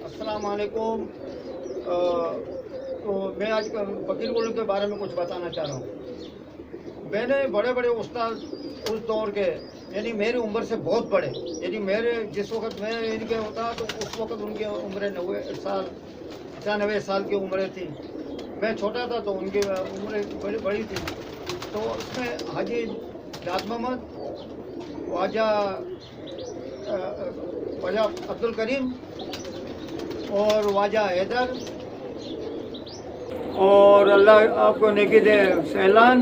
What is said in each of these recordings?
अस्सलामुअलैकुम। तो मैं आज फकीर गुल के बारे में कुछ बताना चाह रहा हूँ। मैंने बड़े बड़े उस्ताद उस दौर के, यानी मेरी उम्र से बहुत बड़े, यानी मेरे जिस वक्त मैं इनके होता तो उस वक्त उनकी उम्र 95 साल की उम्र थी। मैं छोटा था तो उनकी उम्र बड़ी थी। तो उसमें हाजी दाद मोहम्मद, ख्वाजा अब्दुल करीम और ख्वाजा हैदर और अल्लाह आपको नेकी दे सैलान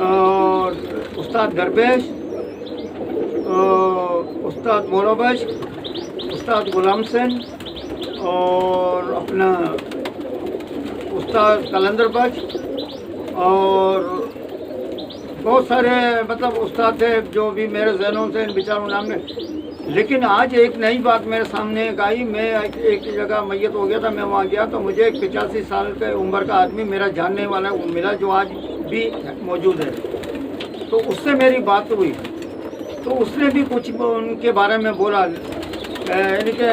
और उस्ताद दरवेश, उस्ताद मोरबश, उस्ताद गुलाम सेन और अपना उस्ताद कलंदर बख्श और बहुत सारे मतलब उस्ताद थे जो भी मेरे जहनों से इन बेचारों नाम में। लेकिन आज एक नई बात मेरे सामने आई। मैं एक जगह मैयत हो गया था, मैं वहाँ गया तो मुझे एक 85 साल के उम्र का आदमी मेरा जानने वाला मिला जो आज भी मौजूद है। तो उससे मेरी बात हुई तो उसने भी कुछ उनके बारे में बोला, यानी कि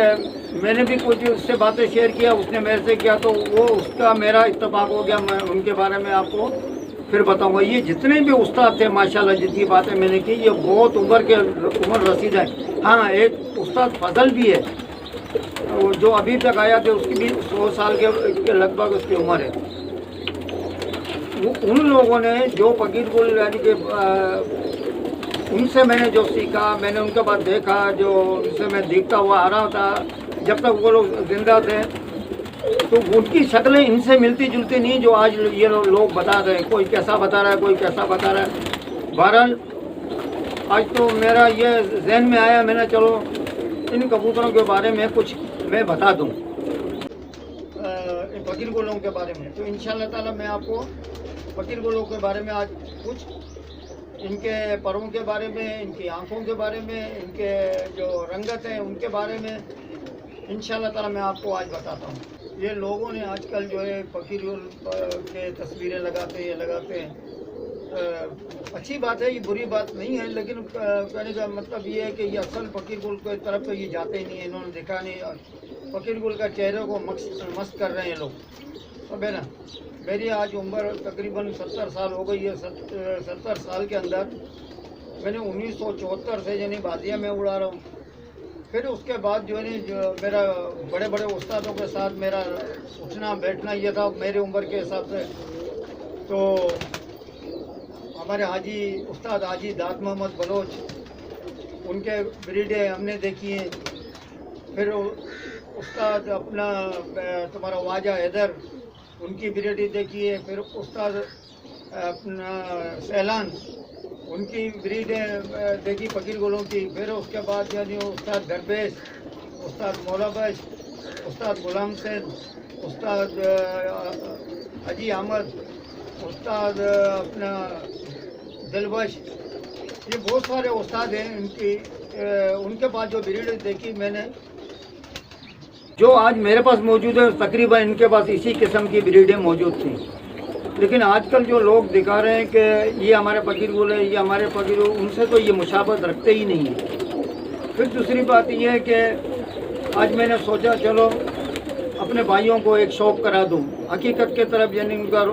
मैंने भी कुछ उससे बातें शेयर किया, उसने मेरे से किया, तो वो उसका मेरा इत्तेफाक हो गया। मैं उनके बारे में आपको फिर बताऊंगा। ये जितने भी उस्ताद थे माशाल्लाह, जितनी बातें मैंने की, ये बहुत उम्र रसीद है। हाँ, एक उस्ताद फजल भी है जो अभी तक आया थे, उसकी भी 100 साल के लगभग उसकी उम्र है। वो उन लोगों ने जो फकीर गुल यानी कि उनसे मैंने जो सीखा, मैंने उनके बाद देखा, जो उनसे मैं देखता हुआ आ रहा था जब तक वो लोग जिंदा थे, तो उनकी शक्लें इनसे मिलती जुलती नहीं जो आज ये लोग बता रहे हैं। कोई कैसा बता रहा है, कोई कैसा बता रहा है। बहरहाल आज तो मेरा ये जहन में आया, मैंने चलो इन कबूतरों के बारे में कुछ मैं बता दूं, फकीर गुलों के बारे में। तो इंशाअल्लाह ताला मैं आपको फकीर गुलों के बारे में आज कुछ, इनके परों के बारे में, इनकी आँखों के बारे में, इनके जो रंगत है उनके बारे में इंशाअल्लाह ताला मैं आपको आज बताता हूँ। ये लोगों ने आजकल जो है फकीर के तस्वीरें लगाते हैं। अच्छी बात है, ये बुरी बात नहीं है, लेकिन कहने का मतलब ये है कि ये असल फकीर गुल की तरफ तो ये जाते ही नहीं है, इन्होंने देखा नहीं। और फकीर गुल का चेहरे को मस्त कर रहे हैं लोग। अब है ना, मेरी आज उम्र तकरीबन 70 साल हो गई है। 70 साल के अंदर मैंने 1974 से यानी बाजिया में उड़ा रहा हूँ। फिर उसके बाद जो है ना, जो मेरा बड़े बड़े उस्तादों के साथ मेरा उठना बैठना ये था मेरी उम्र के हिसाब से। तो हमारे उस्ताद हाजी दाद मोहम्मद बलोच, उनके ब्रीडें हमने देखी हैं। फिर उस्ताद अपना तुम्हारा ख्वाजा हैदर, उनकी ब्रीडें देखी है। फिर उस्ताद अपना सैलान, उनकी ब्रीडें देखी फकीर गुलों की। फिर उसके बाद यानी उस्ताद दरवेश, उस्ताद मौलाबश, उस्ताद गुलाम सेन, उस्ताद हाजी अहमद, उस्ताद अपना दिलबश, ये बहुत सारे उस्ताद हैं। उनके बाद जो ब्रीडें देखी मैंने, जो आज मेरे पास मौजूद है, तकरीबन इनके पास इसी किस्म की ब्रीडें मौजूद थी। लेकिन आजकल जो लोग दिखा रहे हैं कि ये हमारे फकीर गुल है, ये हमारे फकीर, उनसे तो ये मुशाबत रखते ही नहीं है। फिर दूसरी बात ये है कि आज मैंने सोचा चलो अपने भाइयों को एक शौक़ करा दूं, हकीकत के तरफ, यानी उनका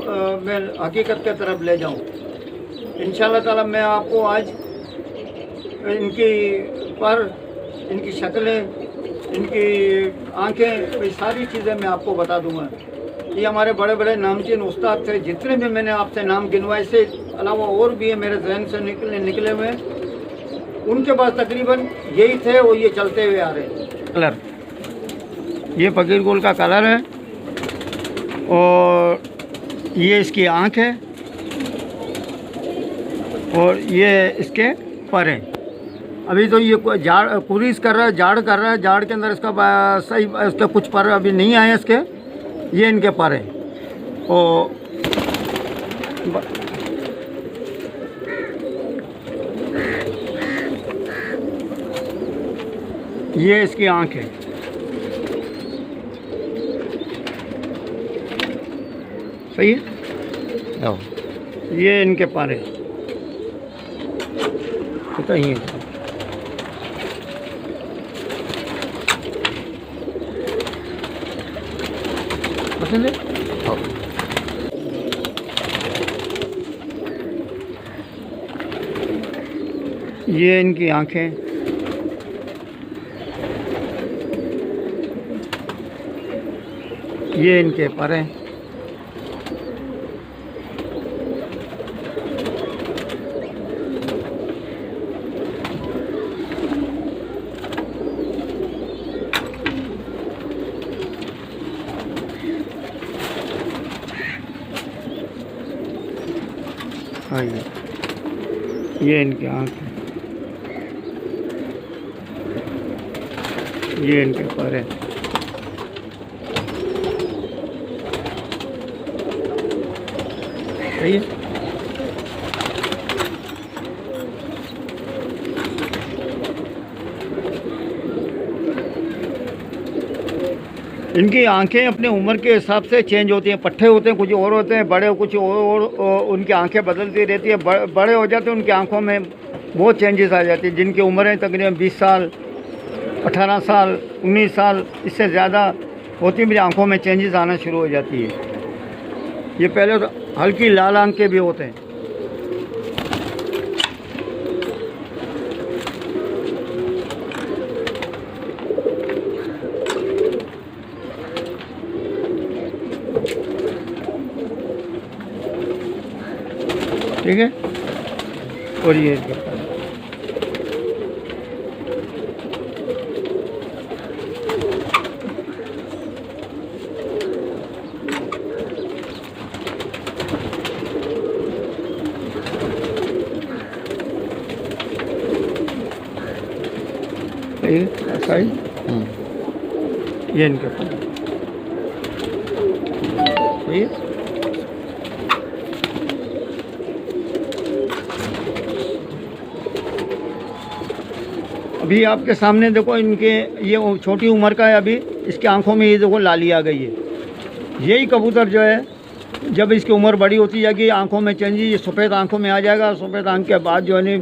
मैं हकीकत के तरफ ले जाऊं। इंशाअल्लाह ताला मैं आपको आज इनकी इनकी शक्लें, इनकी आँखें, ये सारी चीज़ें मैं आपको बता दूंगा। ये हमारे बड़े बड़े नामचीन उस्ताद थे, जितने भी मैंने आपसे नाम गिनवाए, से अलावा और भी है मेरे जहन से निकले हुए। उनके पास तकरीबन यही थे और ये चलते हुए आ रहे हैं। कलर, ये फकीर गुल का कलर है और ये इसकी आँख है। और ये इसके पर हैं। अभी तो ये झाड़ कुरीस कर रहा है, झाड़ कर रहा है, झाड़ के अंदर इसका सही इसके कुछ पर अभी नहीं आए इसके, ये इनके पर हैं। और ये इसकी आँख है। सही है, ये इनके पर है, पता ही है। पसंद है? ये इनकी आँखें, ये इनके पर हैं। हाँ, ये इनकी आँख है, ये इनके पर है। सही है। इनकी आंखें अपने उम्र के हिसाब से चेंज होती हैं। पट्टे होते हैं कुछ और होते हैं, बड़े कुछ और उनकी आंखें बदलती रहती है। बड़े हो जाते हैं उनकी आंखों में बहुत चेंजेस आ जाती है। जिनकी उम्रें तकरीबन 20 साल, 18 साल, 19 साल, इससे ज़्यादा होती, मेरी आंखों में चेंजेस आना शुरू हो जाती है। ये पहले तो हल्की लाल आंखें भी होते हैं। ठीक है। और ये साइड, ये इनके ऊपर सही है। अभी आपके सामने देखो इनके, ये छोटी उम्र का है, अभी इसकी आंखों में ये देखो लाली आ गई है। यही कबूतर जो है जब इसकी उम्र बड़ी होती जाएगी आंखों में चेंज, ये सफ़ेद आंखों में आ जाएगा। सफ़ेद आंख के बाद जो है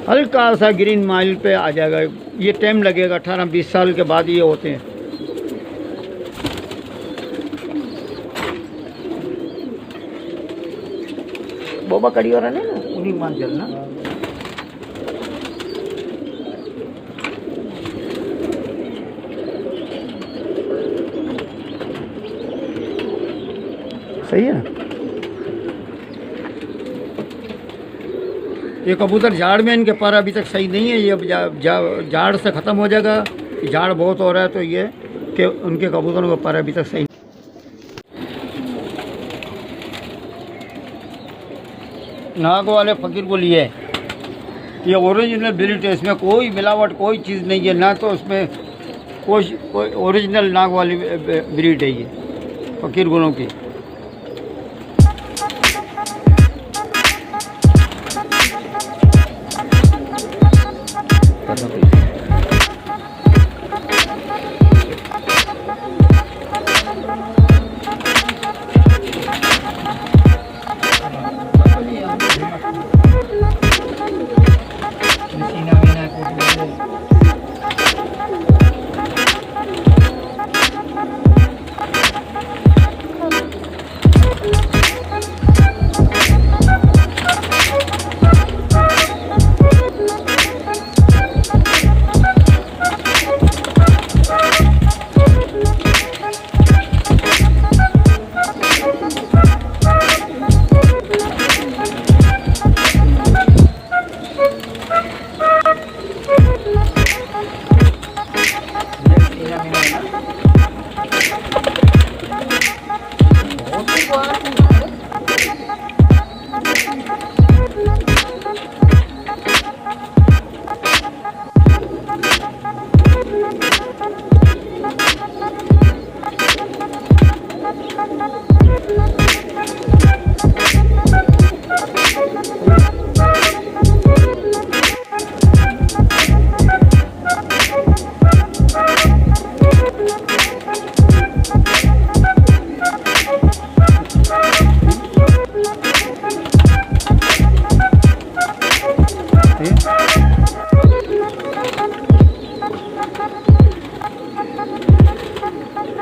हल्का सा ग्रीन माइल पे आ जाएगा। ये टाइम लगेगा, 18-20 साल के बाद ये होते हैं। बोबा कड़ी हो रहा है ना, उन्हीं मान चलना। सही है ना। ये कबूतर झाड़ में, इनके पर अभी तक सही नहीं है। ये झाड़ से ख़त्म हो जाएगा। झाड़ बहुत हो रहा है तो ये कि उनके कबूतरों के पर अभी तक सही। नाग वाले फ़कीर को लिए ये ओरिजिनल ब्रीड है, इसमें कोई मिलावट कोई चीज़ नहीं है ना, तो उसमें कोई ओरिजिनल नाग वाली ब्रीड है ये फ़कीर गुलों की।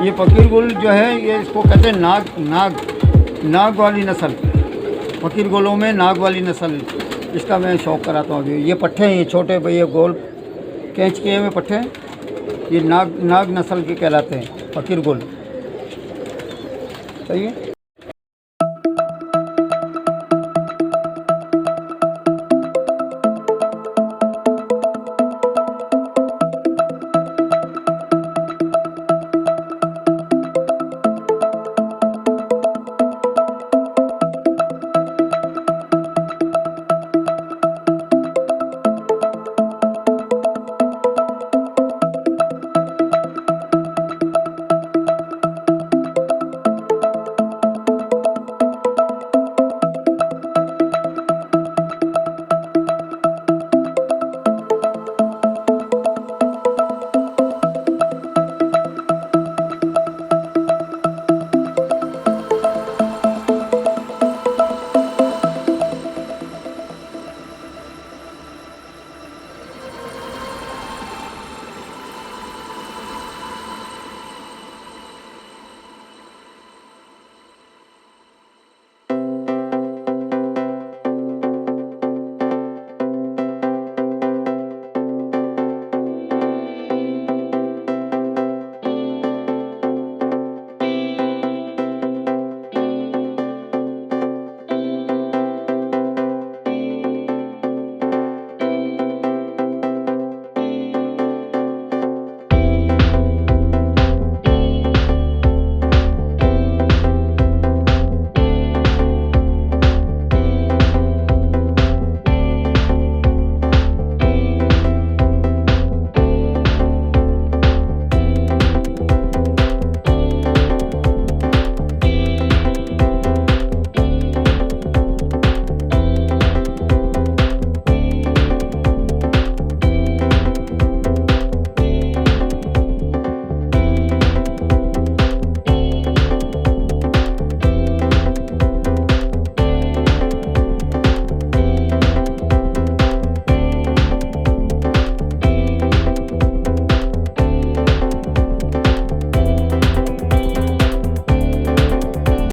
ये फकीर गुल जो है ये इसको कहते हैं नाग वाली नस्ल। फकीर गुलों में नाग वाली नस्ल, इसका मैं शौक कराता हूँ अभी। ये पट्ठे हैं, ये छोटे भैया गोल कैंच किए हुए पट्ठे, ये नाग नस्ल के कहलाते हैं फकीर गुल। सही है।